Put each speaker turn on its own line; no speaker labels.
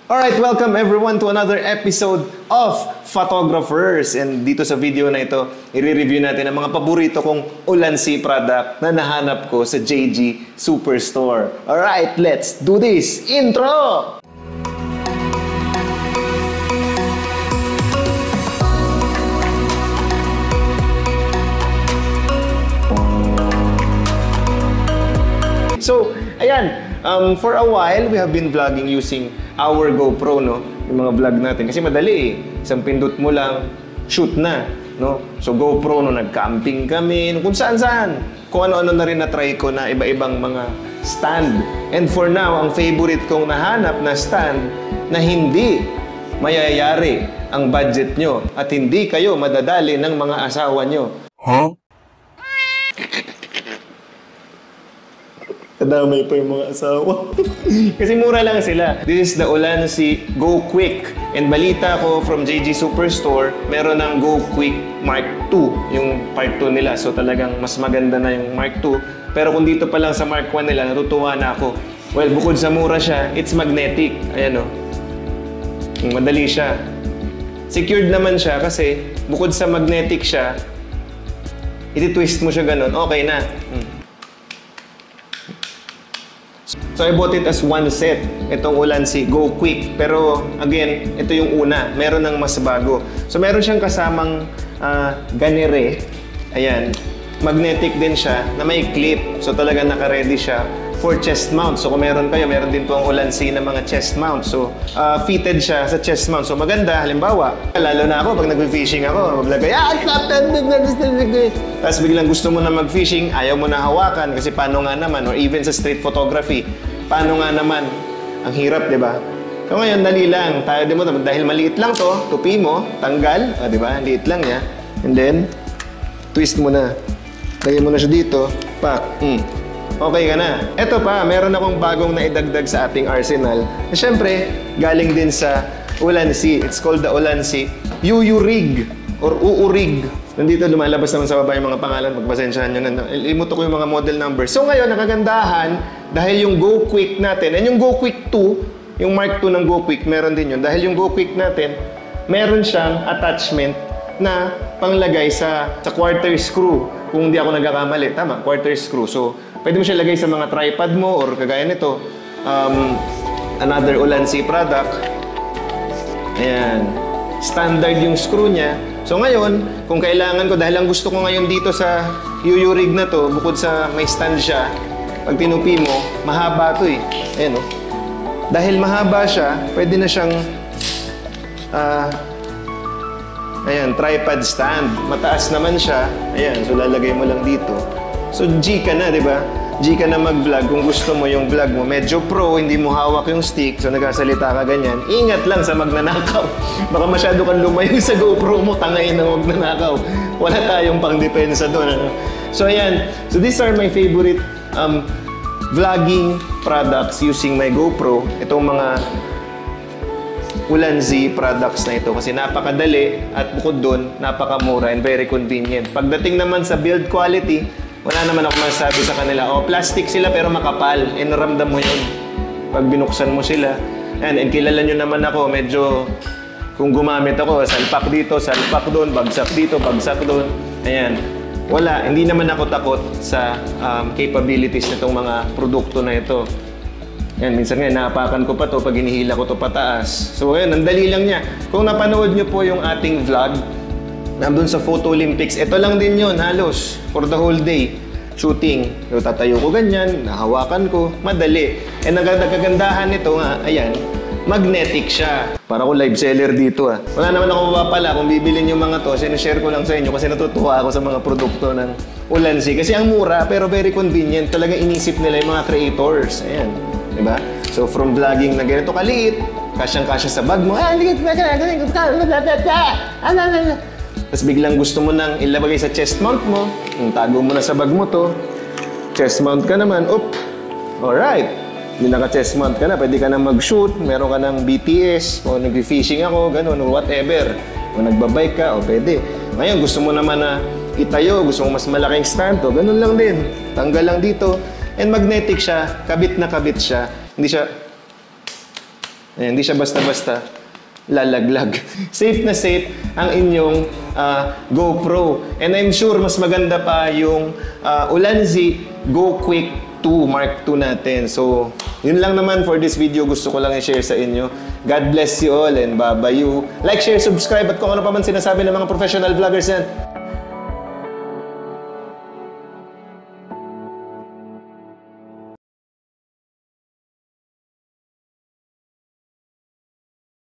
Alright, welcome everyone to another episode of Photographers. And dito sa video na ito, i-review natin ang mga paborito kong Ulanzi product na nahanap ko sa JG Superstore. Alright, let's do this! Intro! So, ayan, for a while, we have been vlogging using our GoPro, no? Yung mga vlog natin. Kasi madali eh. Isang pindot mo lang, shoot na, no? So, GoPro, no, nag-camping kami, kung saan-saan. Kung ano-ano na rin na-try ko na iba-ibang mga stand. And for now, ang favorite kong nahanap na stand na hindi mayayari ang budget nyo at hindi kayo madadali ng mga asawa nyo. Huh? Kadamay pa yung mga asawa. Kasi mura lang sila. This is the Ulanzi Go Quick. And balita ko from JG Superstore, meron ng Go Quick Mark II, yung Part 2 nila. So talagang mas maganda na yung Mark II. Pero kung dito pa lang sa Mark 1 nila, natutuwa na ako. Well, bukod sa mura siya, it's magnetic. Ayan o. Madali siya. Secured naman siya kasi bukod sa magnetic siya, iti-twist mo siya ganun, okay na. So I bought it as one set, itong Ulanzi Go Quick. Pero again, ito yung una, meron ng mas bago. So meron siyang kasamang ganire. Ayan, magnetic din siya na may clip. So talaga naka-ready siya for chest mount. So kung meron kayo, meron din po ang Ulanzi na mga chest mount. So fitted siya sa chest mount. So maganda, halimbawa, lalo na ako pag nag-fishing ako, maglagay, tapos biglang gusto mo na mag-fishing, ayaw mo na hawakan kasi paano nga naman, or even sa street photography, paano nga naman, ang hirap, di ba? So ngayon, dali lang. Tayo din mo, dahil maliit lang to, tupi mo, tanggal, di ba? Liit lang niya. And then, twist mo na. Lagay mo na siya dito, pak, okay ka na. Ito pa, meron akong bagong naidagdag sa ating arsenal. Na syempre, galing din sa Ulanzi. It's called the Ulanzi UU Rig or UU Rig. Nandito lumalabas naman sa baba yung mga pangalan. Pagpasensyahan nyo na. Ilimuto ko yung mga model numbers. So ngayon, nakagandahan dahil yung Go Quick natin, and yung Go Quick 2, yung Mark II ng Go Quick, meron din yun. Dahil yung Go Quick natin, meron siyang attachment na panglagay sa quarter screw. Kung hindi ako nagkakamali, tama, quarter screw. So, pwede mo siya lagay sa mga tripod mo or kagaya nito, another Ulanzi product. Ayan. Standard yung screw niya. So ngayon, kung kailangan ko, dahil ang gusto ko ngayon dito sa UU Rig na to, bukod sa may stand siya, pag tinupi mo, mahaba to eh. Ayan o. Dahil mahaba siya, pwede na siyang ayan, tripod stand. Mataas naman siya. Ayan, so lalagay mo lang dito. So G ka na, di ba? G ka na mag-vlog. Kung gusto mo yung vlog mo medyo pro, hindi mo hawak yung stick, so nagsasalita ka ganyan, ingat lang sa magnanakaw. Baka masyado kang lumayo sa GoPro mo, tangayin ng magnanakaw. Wala tayong pang-depensa doon. Ano? So ayan, so these are my favorite vlogging products using my GoPro. Itong mga Ulanzi products na ito kasi napakadali at bukod doon, napakamura and very convenient. Pagdating naman sa build quality, wala naman ako masasabi sa kanila. O, plastic sila pero makapal. E, naramdam mo yun pag binuksan mo sila. And kilala nyo naman ako, medyo kung gumamit ako, salpak dito, salpak doon, bagsak dito, bagsak doon. Ayan. Wala, hindi naman ako takot sa capabilities nitong mga produkto na ito. Yan, minsan nga, naapakan ko pa to pag hinihila ko to pataas. So, ayan, ang dali lang niya. Kung napanood nyo po yung ating vlog, nandun sa Photo Olympics, ito lang din yun, halos, for the whole day. Shooting. So, tatayo ko ganyan, nahawakan ko, madali. And nagkagandahan nito nga, ayan, magnetic siya. Para ko live seller dito ah. Wala naman ako mapapala kung bibilin yung mga to, sinishare ko lang sa inyo kasi natutuwa ako sa mga produkto ng Ulanzi. Kasi ang mura, pero very convenient. Talagang inisip nila yung mga creators. Ayan. Diba? So, from vlogging na ganito kaliit, kasyang-kasya sa bag mo, tapos biglang gusto mo nang ilagay sa chest mount mo, tago mo na sa bag mo to, chest mount ka naman, alright, hindi naka-chest mount ka na, pwede ka na mag-shoot, meron ka ng BTS, o nag-fishing ako, ganun, or whatever, o nagbabike ka, o pwede. Ngayon, gusto mo naman na itayo, gusto mo mas malaking stand, o ganun lang din, tanggal lang dito, and magnetic siya, kabit na kabit siya, hindi siya, Ayan, hindi siya basta-basta lalaglag. Safe na safe ang inyong GoPro. And I'm sure mas maganda pa yung Ulanzi Go Quick 2 Mark II natin. So, yun lang naman for this video. Gusto ko lang i-share sa inyo. God bless you all and bye-bye you. Like, share, subscribe at kung ano pa man sinasabi ng mga professional vloggers yan.